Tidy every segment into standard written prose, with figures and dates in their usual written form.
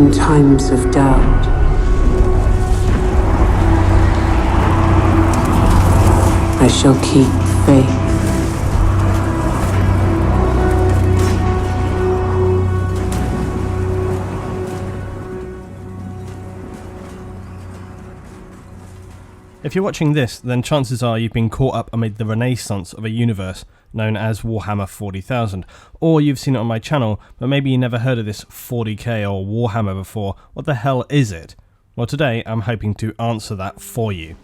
in times of doubt. I shall keep faith. If you're watching this, then chances are you've been caught up amid the renaissance of a universe known as Warhammer 40,000, or you've seen it on my channel, but maybe you never heard of this 40k or Warhammer before. What the hell is it? Well, today I'm hoping to answer that for you.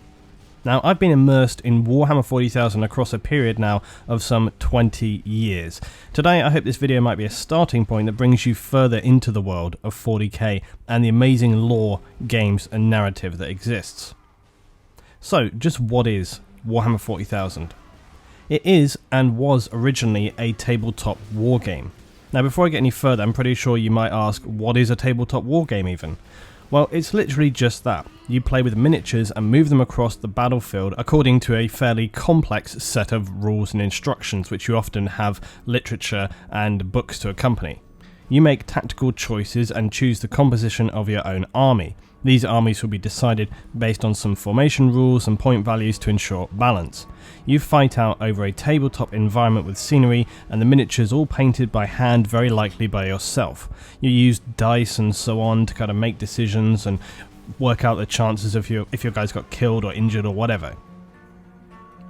Now, I've been immersed in Warhammer 40,000 across a period now of some 20 years. Today, I hope this video might be a starting point that brings you further into the world of 40k and the amazing lore, games and narrative that exists. So, just what is Warhammer 40,000? It is and was originally a tabletop wargame. Now, before I get any further, I'm pretty sure you might ask, what is a tabletop wargame even? Well, it's literally just that. You play with miniatures and move them across the battlefield according to a fairly complex set of rules and instructions, which you often have literature and books to accompany. You make tactical choices and choose the composition of your own army. These armies will be decided based on some formation rules and point values to ensure balance. You fight out over a tabletop environment with scenery and the miniatures all painted by hand, very likely by yourself. You use dice and so on to kind of make decisions and work out the chances if your guys got killed or injured or whatever.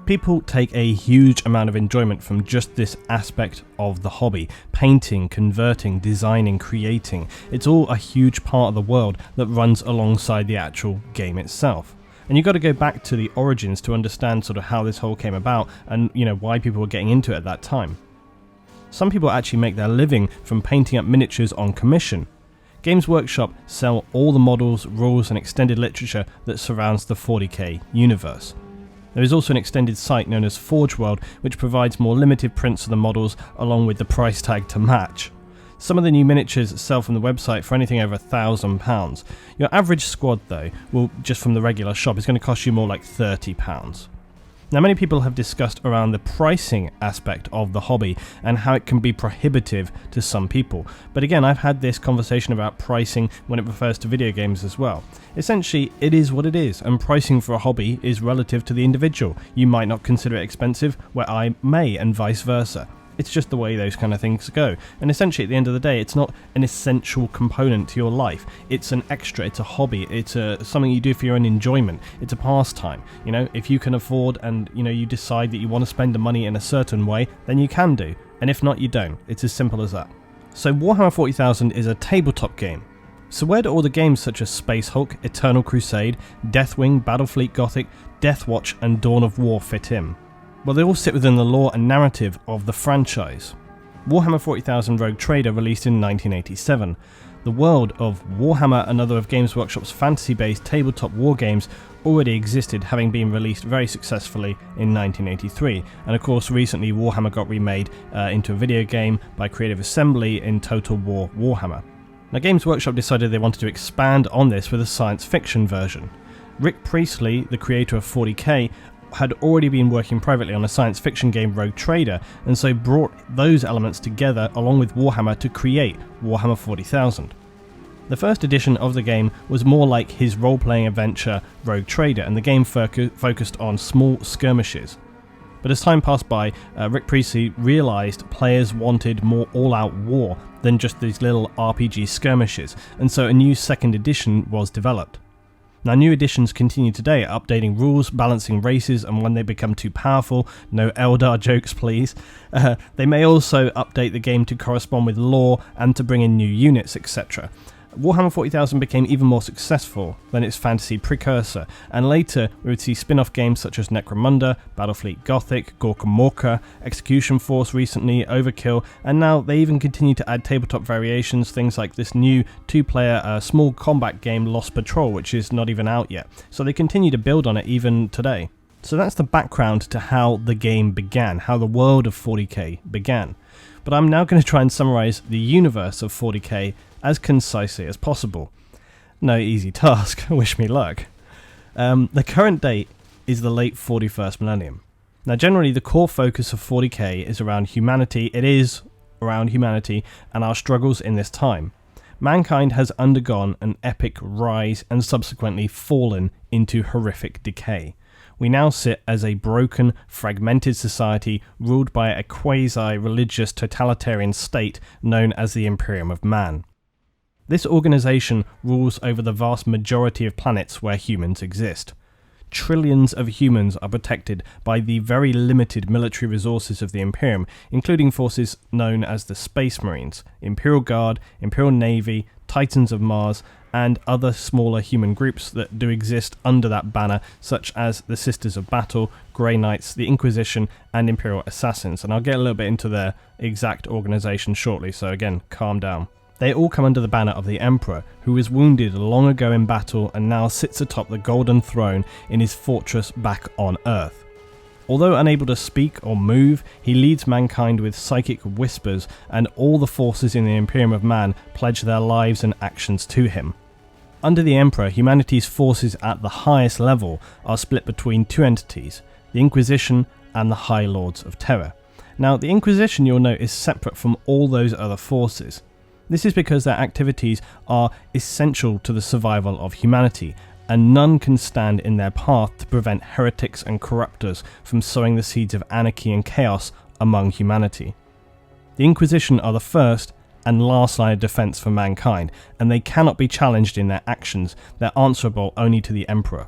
People take a huge amount of enjoyment from just this aspect of the hobby. Painting, converting, designing, creating. It's all a huge part of the world that runs alongside the actual game itself. And you've got to go back to the origins to understand sort of how this whole came about and, why people were getting into it at that time. Some people actually make their living from painting up miniatures on commission. Games Workshop sell all the models, rules and extended literature that surrounds the 40k universe. There is also an extended site known as Forge World, which provides more limited prints of the models along with the price tag to match. Some of the new miniatures sell from the website for anything over £1,000. Your average squad though, just from the regular shop, is going to cost you more like £30. Now, many people have discussed around the pricing aspect of the hobby and how it can be prohibitive to some people. But again, I've had this conversation about pricing when it refers to video games as well. Essentially, it is what it is, and pricing for a hobby is relative to the individual. You might not consider it expensive, where I may, and vice versa. It's just the way those kind of things go. And essentially, at the end of the day, it's not an essential component to your life. It's an extra, it's a hobby, it's something you do for your own enjoyment. It's a pastime. If you can afford and, you decide that you want to spend the money in a certain way, then you can do. And if not, you don't. It's as simple as that. So Warhammer 40,000 is a tabletop game. So where do all the games such as Space Hulk, Eternal Crusade, Deathwing, Battlefleet Gothic, Deathwatch and Dawn of War fit in? Well, they all sit within the lore and narrative of the franchise. Warhammer 40,000 Rogue Trader released in 1987. The world of Warhammer and other of Games Workshop's fantasy-based tabletop wargames already existed, having been released very successfully in 1983. And of course, recently Warhammer got remade into a video game by Creative Assembly in Total War Warhammer. Now, Games Workshop decided they wanted to expand on this with a science fiction version. Rick Priestley, the creator of 40k, had already been working privately on a science fiction game, Rogue Trader, and so brought those elements together along with Warhammer to create Warhammer 40,000. The first edition of the game was more like his role-playing adventure, Rogue Trader, and the game focused on small skirmishes. But as time passed by, Rick Priestley realised players wanted more all-out war than just these little RPG skirmishes, and so a new second edition was developed. Now, new editions continue today, updating rules, balancing races, and when they become too powerful, no Eldar jokes please, they may also update the game to correspond with lore and to bring in new units, etc. Warhammer 40,000 became even more successful than its fantasy precursor, and later we would see spin-off games such as Necromunda, Battlefleet Gothic, Gorka Morka, Execution Force recently, Overkill, and now they even continue to add tabletop variations, things like this new two-player small combat game Lost Patrol, which is not even out yet. So they continue to build on it even today. So that's the background to how the game began, how the world of 40k began. But I'm now going to try and summarise the universe of 40k as concisely as possible. No easy task, wish me luck. The current date is the late 41st millennium. Now, generally the core focus of 40k is around humanity. It is around humanity and our struggles in this time. mankind has undergone an epic rise and subsequently fallen into horrific decay. We now sit as a broken, fragmented society ruled by a quasi-religious totalitarian state known as the Imperium of Man. This organisation rules over the vast majority of planets where humans exist. Trillions of humans are protected by the very limited military resources of the Imperium, including forces known as the Space Marines, Imperial Guard, Imperial Navy, Titans of Mars, and other smaller human groups that do exist under that banner, such as the Sisters of Battle, Grey Knights, the Inquisition, and Imperial Assassins. And I'll get a little bit into their exact organisation shortly, so again, calm down. They all come under the banner of the Emperor, who was wounded long ago in battle and now sits atop the Golden Throne in his fortress back on Earth. Although unable to speak or move, he leads mankind with psychic whispers, and all the forces in the Imperium of Man pledge their lives and actions to him. Under the Emperor, humanity's forces at the highest level are split between two entities, the Inquisition and the High Lords of Terror. Now, the Inquisition, you'll note, is separate from all those other forces. This is because their activities are essential to the survival of humanity, and none can stand in their path to prevent heretics and corruptors from sowing the seeds of anarchy and chaos among humanity. The Inquisition are the first and last line of defense for mankind, and they cannot be challenged in their actions. They're answerable only to the Emperor.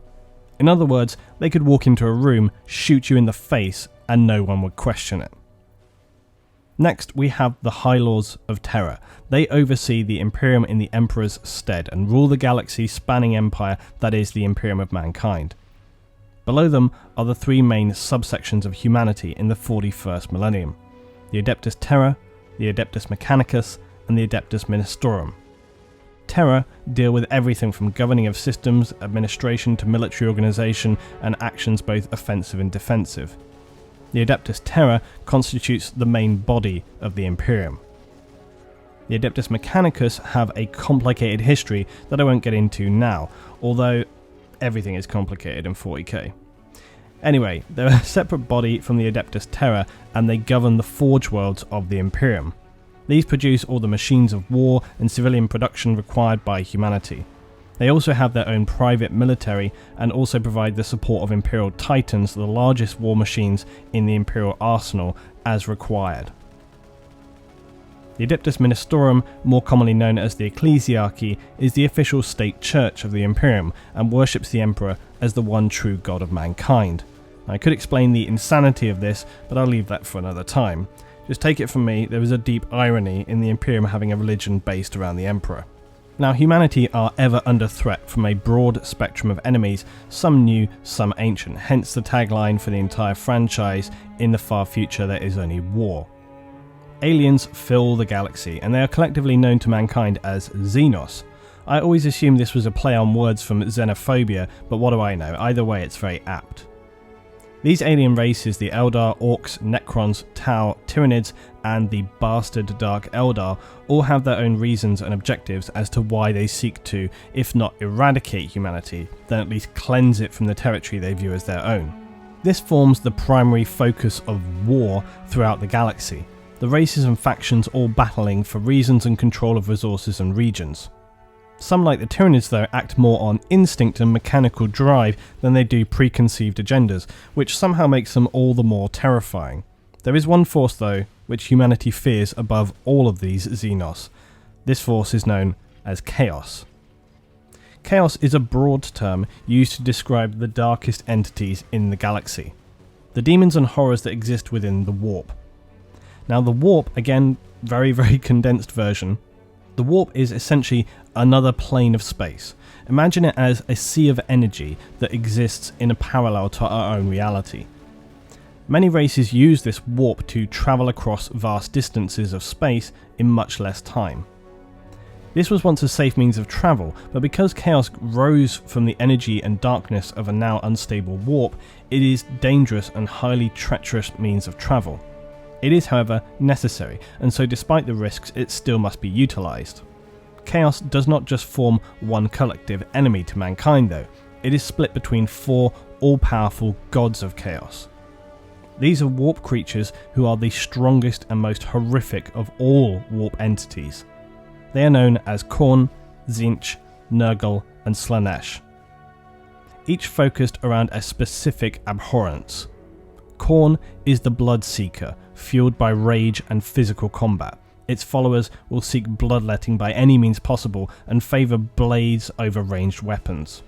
In other words, they could walk into a room, shoot you in the face, and no one would question it. Next, we have the High Lords of Terror. They oversee the Imperium in the Emperor's stead and rule the galaxy-spanning empire that is the Imperium of Mankind. Below them are the three main subsections of humanity in the 41st millennium: the Adeptus Terra, the Adeptus Mechanicus, and the Adeptus Ministorum. Terra deal with everything from governing of systems, administration to military organisation, and actions both offensive and defensive. The Adeptus Terra constitutes the main body of the Imperium. The Adeptus Mechanicus have a complicated history that I won't get into now, although everything is complicated in 40k. Anyway, they're a separate body from the Adeptus Terra, and they govern the forge worlds of the Imperium. These produce all the machines of war and civilian production required by humanity. They also have their own private military and also provide the support of Imperial Titans, the largest war machines in the Imperial arsenal, as required. The Adeptus Ministorum, more commonly known as the Ecclesiarchy, is the official state church of the Imperium and worships the Emperor as the one true god of mankind. I could explain the insanity of this, but I'll leave that for another time. Just take it from me, there is a deep irony in the Imperium having a religion based around the Emperor. Now, humanity are ever under threat from a broad spectrum of enemies, some new, some ancient, hence the tagline for the entire franchise: in the far future there is only war. Aliens fill the galaxy, and they are collectively known to mankind as Xenos. I always assumed this was a play on words from xenophobia, but what do I know, either way it's very apt. These alien races, the Eldar, Orcs, Necrons, Tau, Tyranids, and the bastard Dark Eldar, all have their own reasons and objectives as to why they seek to, if not eradicate humanity, then at least cleanse it from the territory they view as their own. This forms the primary focus of war throughout the galaxy, the races and factions all battling for reasons and control of resources and regions. Some, like the Tyranids though, act more on instinct and mechanical drive than they do preconceived agendas, which somehow makes them all the more terrifying. There is one force though, which humanity fears above all of these Xenos. This force is known as Chaos. Chaos is a broad term used to describe the darkest entities in the galaxy, the demons and horrors that exist within the Warp. Now the Warp, again, very condensed version. The Warp is essentially another plane of space. Imagine it as a sea of energy that exists in a parallel to our own reality. Many races use this warp to travel across vast distances of space in much less time. This was once a safe means of travel, but because chaos rose from the energy and darkness of a now unstable warp, it is dangerous and highly treacherous means of travel. It is, however, necessary, and so despite the risks, it still must be utilised. Chaos does not just form one collective enemy to mankind though, it is split between 4 all-powerful gods of chaos. These are warp creatures who are the strongest and most horrific of all warp entities. They are known as Khorne, Tzeentch, Nurgle, and Slaanesh, each focused around a specific abhorrence. Khorne is the Bloodseeker, fueled by rage and physical combat. Its followers will seek bloodletting by any means possible and favour blades over ranged weapons.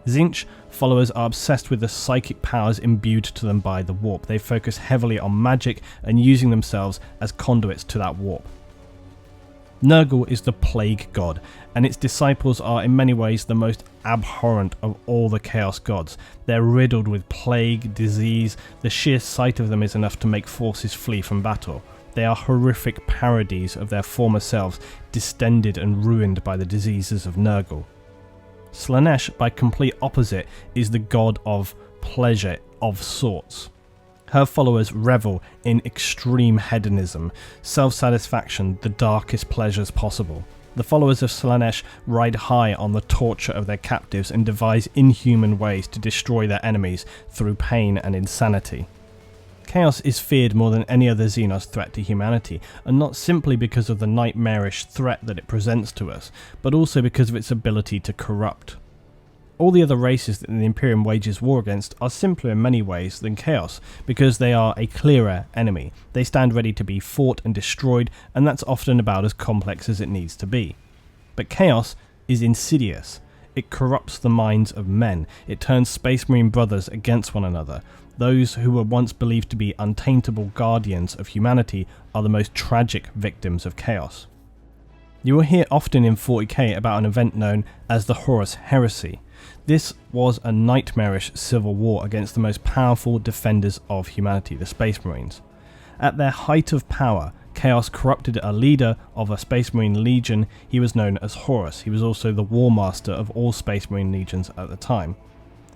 Tzeentch followers are obsessed with the psychic powers imbued to them by the warp. They focus heavily on magic and using themselves as conduits to that warp. Nurgle is the plague god, and its disciples are in many ways the most abhorrent of all the chaos gods. They're riddled with plague, disease. The sheer sight of them is enough to make forces flee from battle. They are horrific parodies of their former selves, distended and ruined by the diseases of Nurgle. Slaanesh, by complete opposite, is the god of pleasure of sorts. Her followers revel in extreme hedonism, self-satisfaction, the darkest pleasures possible. The followers of Slaanesh ride high on the torture of their captives and devise inhuman ways to destroy their enemies through pain and insanity. Chaos is feared more than any other Xenos threat to humanity, and not simply because of the nightmarish threat that it presents to us, but also because of its ability to corrupt. All the other races that the Imperium wages war against are simpler in many ways than Chaos, because they are a clearer enemy. They stand ready to be fought and destroyed, and that's often about as complex as it needs to be. But Chaos is insidious. It corrupts the minds of men. It turns Space Marine brothers against one another. Those who were once believed to be untaintable guardians of humanity are the most tragic victims of Chaos. You will hear often in 40k about an event known as the Horus Heresy. This was a nightmarish civil war against the most powerful defenders of humanity, the Space Marines. At their height of power, Chaos corrupted a leader of a Space Marine legion. He was known as Horus. He was also the War Master of all Space Marine legions at the time.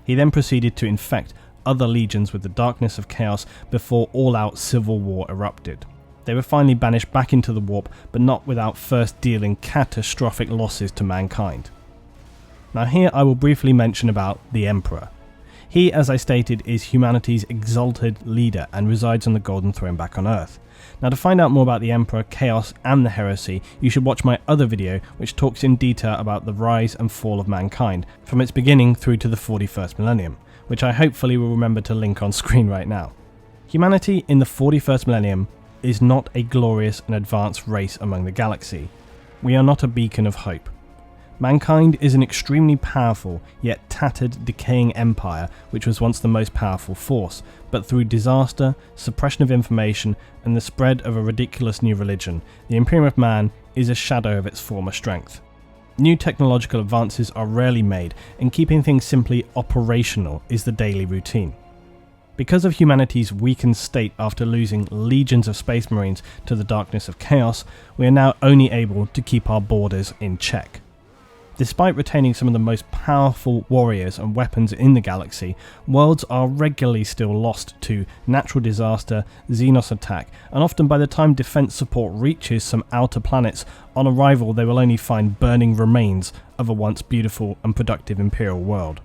He then proceeded to infect other legions with the darkness of Chaos before all-out civil war erupted. They were finally banished back into the warp, but not without first dealing catastrophic losses to mankind. Now here I will briefly mention about the Emperor. He, as I stated, is humanity's exalted leader and resides on the Golden Throne back on Earth. Now to find out more about the Emperor, Chaos and the Heresy, you should watch my other video which talks in detail about the rise and fall of mankind, from its beginning through to the 41st millennium, which I hopefully will remember to link on screen right now. Humanity in the 41st millennium is not a glorious and advanced race among the galaxy. We are not a beacon of hope. Mankind is an extremely powerful, yet tattered, decaying empire which was once the most powerful force, but through disaster, suppression of information, and the spread of a ridiculous new religion, the Imperium of Man is a shadow of its former strength. New technological advances are rarely made, and keeping things simply operational is the daily routine. Because of humanity's weakened state after losing legions of Space Marines to the darkness of Chaos, we are now only able to keep our borders in check. Despite retaining some of the most powerful warriors and weapons in the galaxy, worlds are regularly still lost to natural disaster, Xenos attack, and often by the time defense support reaches some outer planets, on arrival they will only find burning remains of a once beautiful and productive Imperial world.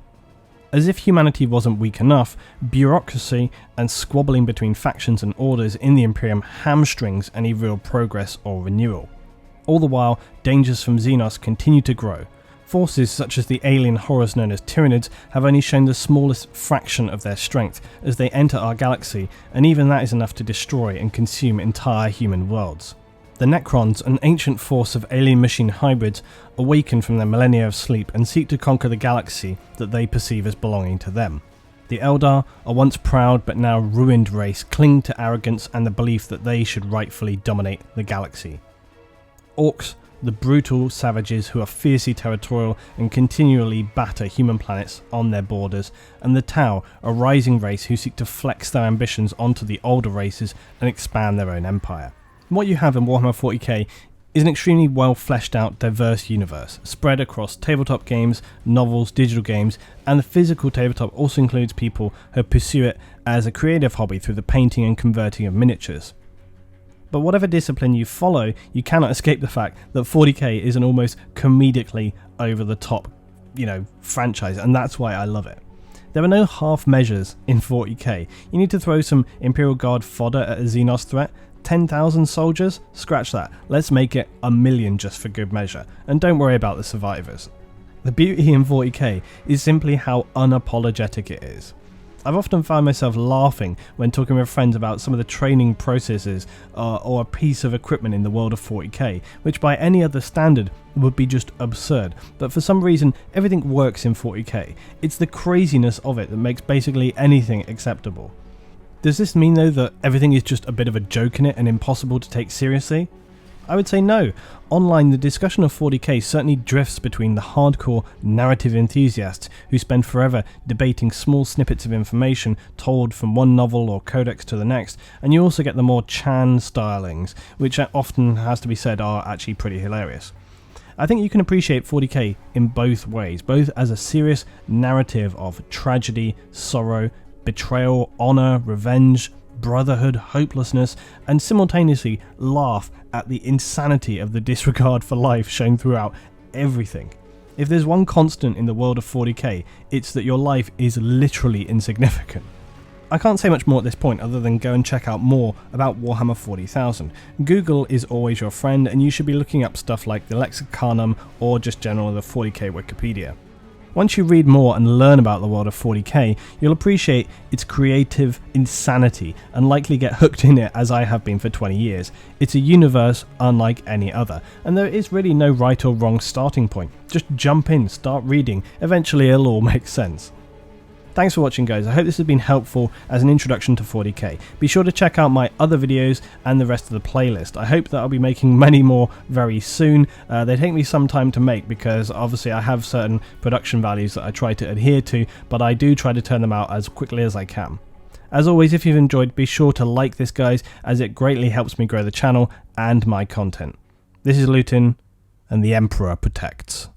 As if humanity wasn't weak enough, bureaucracy and squabbling between factions and orders in the Imperium hamstrings any real progress or renewal. All the while, dangers from Xenos continue to grow. Forces such as the alien horrors known as Tyranids have only shown the smallest fraction of their strength as they enter our galaxy, and even that is enough to destroy and consume entire human worlds. The Necrons, an ancient force of alien-machine hybrids, awaken from their millennia of sleep and seek to conquer the galaxy that they perceive as belonging to them. The Eldar, a once proud but now ruined race, cling to arrogance and the belief that they should rightfully dominate the galaxy. Orcs, the brutal savages who are fiercely territorial and continually batter human planets on their borders, and the Tau, a rising race who seek to flex their ambitions onto the older races and expand their own empire. What you have in Warhammer 40k is an extremely well fleshed out, diverse universe, spread across tabletop games, novels, digital games, and the physical tabletop also includes people who pursue it as a creative hobby through the painting and converting of miniatures. But whatever discipline you follow, you cannot escape the fact that 40k is an almost comedically over-the-top, franchise, and that's why I love it. There are no half measures in 40k. You need to throw some Imperial Guard fodder at a Xenos threat, 10,000 soldiers? Scratch that. Let's make it 1,000,000 just for good measure. And don't worry about the survivors. The beauty in 40k is simply how unapologetic it is. I've often found myself laughing when talking with friends about some of the training processes or a piece of equipment in the world of 40k, which by any other standard would be just absurd, but for some reason everything works in 40k. It's the craziness of it that makes basically anything acceptable. Does this mean though that everything is just a bit of a joke in it and impossible to take seriously? I would say no. Online, the discussion of 40k certainly drifts between the hardcore narrative enthusiasts who spend forever debating small snippets of information told from one novel or codex to the next, and you also get the more Chan stylings, which often has to be said are actually pretty hilarious. I think you can appreciate 40k in both ways, both as a serious narrative of tragedy, sorrow, betrayal, honour, revenge, brotherhood, hopelessness, and simultaneously laugh at the insanity of the disregard for life shown throughout everything. If there's one constant in the world of 40k, it's that your life is literally insignificant. I can't say much more at this point other than go and check out more about Warhammer 40,000. Google is always your friend, and you should be looking up stuff like the Lexicanum or just general the 40k Wikipedia. Once you read more and learn about the world of 40k, you'll appreciate its creative insanity and likely get hooked in it as I have been for 20 years. It's a universe unlike any other, and there is really no right or wrong starting point. Just jump in, start reading, eventually it'll all make sense. Thanks for watching guys, I hope this has been helpful as an introduction to 40k. Be sure to check out my other videos and the rest of the playlist. I hope that I'll be making many more very soon. They take me some time to make because obviously I have certain production values that I try to adhere to, but I do try to turn them out as quickly as I can. As always, if you've enjoyed, be sure to like this guys, as it greatly helps me grow the channel and my content. This is Luton, and the Emperor protects.